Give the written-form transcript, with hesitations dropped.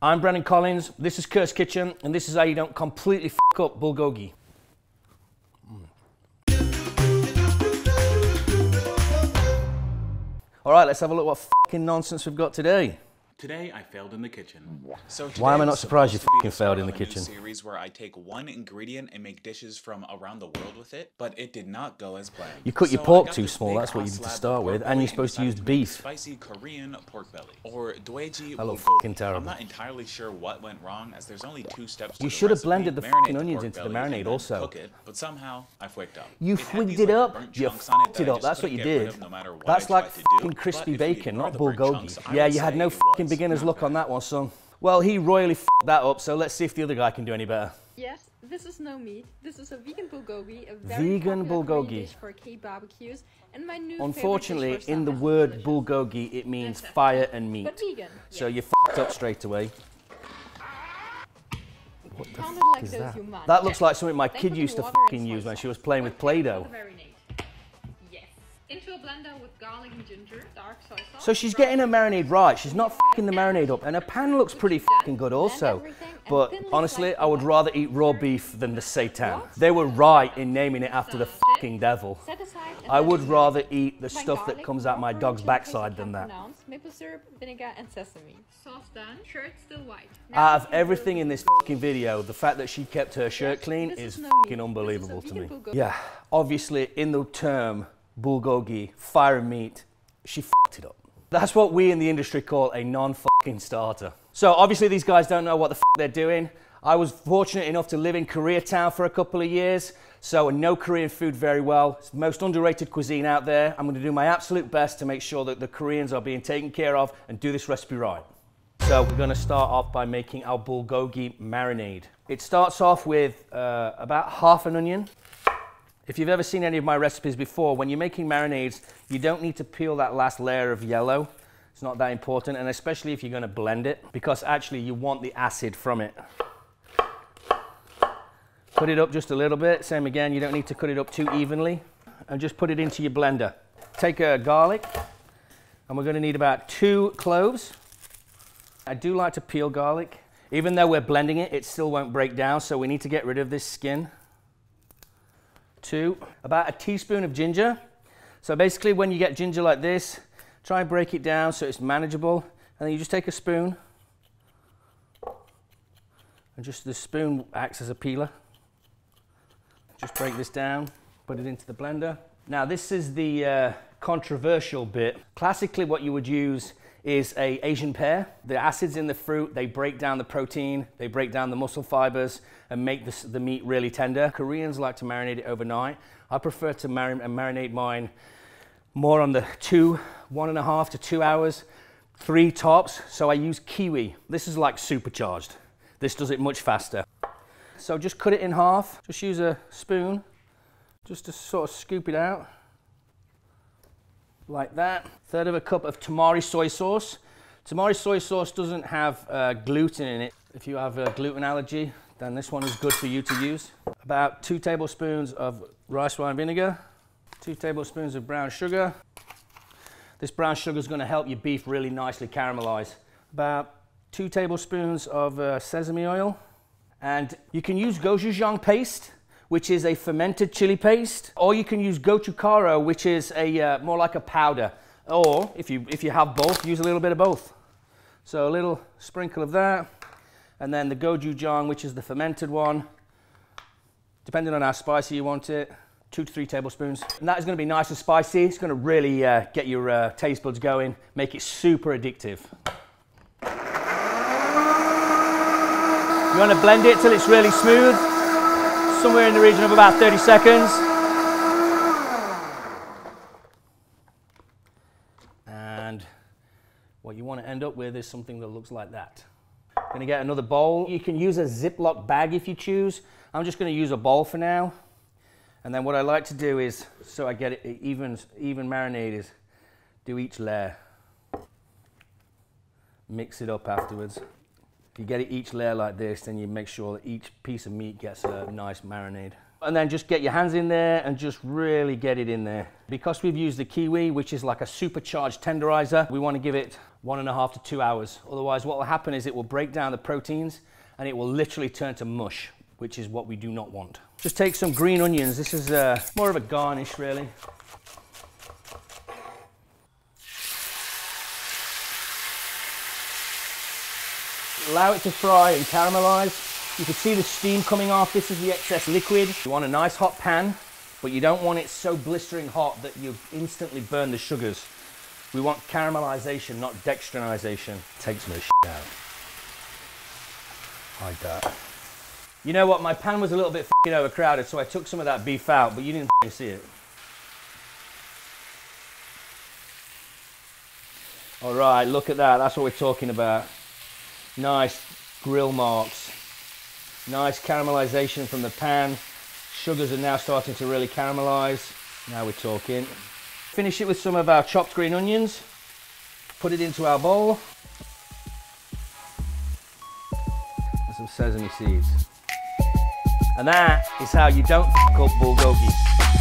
I'm Brandon Collins, this is Kurt's Kitchen, and this is how you don't completely f up bulgogi. All right, let's have a look what f***ing nonsense we've got today. Today I failed in the kitchen. So why am I not surprised you f***ing failed in the kitchen? Series where I take one ingredient and make dishes from around the world with it, but it did not go as planned. You cut your pork too small, that's what you did to start with, and you're supposed to use beef. Spicy Korean pork belly, or doeji. That looked f***ing terrible. I'm not entirely sure what went wrong, as there's only 2 steps to You should have blended the f***ing onions into the marinade also. Cook it, but somehow I flicked up. You flicked it up? You f***ed it up, that's what you did. That's like f***ing crispy bacon, not bulgogi. Yeah, you had no f***ing beginner's luck on that one, son. Well, he royally f***ed that up, so let's see if the other guy can do any better. Yes, this is no meat. This is a vegan bulgogi, a very vegan bulgogi dish for KBBQs, and my new Unfortunately, favorite dish for in the summer. word bulgogi, it means fire and meat. But vegan. So you f***ed up straight away. What the Sounded f*** like is those that? you munch. That looks like something my Then kid put the used to water f***ing in use when soy she was sauce. playing with Play-Doh. For the marinade. Yes. Into a blender with garlic and ginger, dark soy sauce. So she's getting her marinade right. She's not f***ing the marinade up, and her pan looks pretty f***ing good also. But honestly, I would rather eat raw beef than the seitan. They were right in naming it after the f***ing devil. I would rather eat the stuff that comes out my dog's backside than that. Maple syrup, vinegar, and sesame. Sauce done. Shirt still white. Out of everything in this f***ing video, the fact that she kept her shirt clean is f***ing unbelievable to me. Yeah, obviously in the term bulgogi, fire and meat, she f***ed it up. That's what we in the industry call a non-f***ing starter. So obviously these guys don't know what the f*** they're doing. I was fortunate enough to live in Koreatown for a couple of years, so I know Korean food very well. It's the most underrated cuisine out there. I'm going to do my absolute best to make sure that the Koreans are being taken care of and do this recipe right. So we're going to start off by making our bulgogi marinade. It starts off with about half an onion. If you've ever seen any of my recipes before, when you're making marinades, you don't need to peel that last layer of yellow. It's not that important, and especially if you're going to blend it, because actually you want the acid from it. Put it up just a little bit. Same again, you don't need to cut it up too evenly. And just put it into your blender. Take a garlic, and we're going to need about 2 cloves. I do like to peel garlic. Even though we're blending it, it still won't break down, so we need to get rid of this skin. 2, about a teaspoon of ginger. So basically when you get ginger like this, try and break it down so it's manageable, and then you just take a spoon, and just the spoon acts as a peeler. Just break this down, put it into the blender. Now this is the controversial bit. Classically what you would use is a Asian pear. The acids in the fruit, they break down the protein, they break down the muscle fibers and make the meat really tender. Koreans like to marinate it overnight. I prefer to marinate mine more on the 1.5 to 2 hours, 3 tops. So I use kiwi. This is like supercharged. This does it much faster. So just cut it in half. Just use a spoon just to sort of scoop it out. Like that. 1/3 cup of tamari soy sauce. Tamari soy sauce doesn't have gluten in it. If you have a gluten allergy, then this one is good for you to use. About 2 tablespoons of rice wine vinegar. 2 tablespoons of brown sugar. This brown sugar is going to help your beef really nicely caramelize. About 2 tablespoons of sesame oil. And you can use gochuchang paste, which is a fermented chili paste, or you can use gochugaru, which is a more like a powder. Or if you have both, use a little bit of both. So a little sprinkle of that, and then the gochuchang, which is the fermented one, depending on how spicy you want it, 2 to 3 tablespoons. And that is going to be nice and spicy. It's going to really get your taste buds going, make it super addictive. You want to blend it till it's really smooth, somewhere in the region of about 30 seconds. And what you want to end up with is something that looks like that. Going to get another bowl. You can use a Ziploc bag if you choose. I'm just going to use a bowl for now. And then what I like to do is, so I get it even marinade, is do each layer. Mix it up afterwards. If you get it each layer like this, then you make sure that each piece of meat gets a nice marinade. And then just get your hands in there and just really get it in there. Because we've used the kiwi, which is like a supercharged tenderizer, we want to give it 1.5 to 2 hours. Otherwise, what will happen is it will break down the proteins and it will literally turn to mush, which is what we do not want. Just take some green onions. This is more of a garnish, really. Allow it to fry and caramelize. You can see the steam coming off. This is the excess liquid. You want a nice hot pan, but you don't want it so blistering hot that you instantly burn the sugars. We want caramelization, not dextrinization. Takes me the shit out. Like that. You know what? My pan was a little bit f***ing overcrowded, so I took some of that beef out, but you didn't f***ing see it. All right, look at that. That's what we're talking about. Nice grill marks. Nice caramelization from the pan. Sugars are now starting to really caramelize. Now we're talking. Finish it with some of our chopped green onions. Put it into our bowl. And some sesame seeds. And that is how you don't f*** up bulgogi.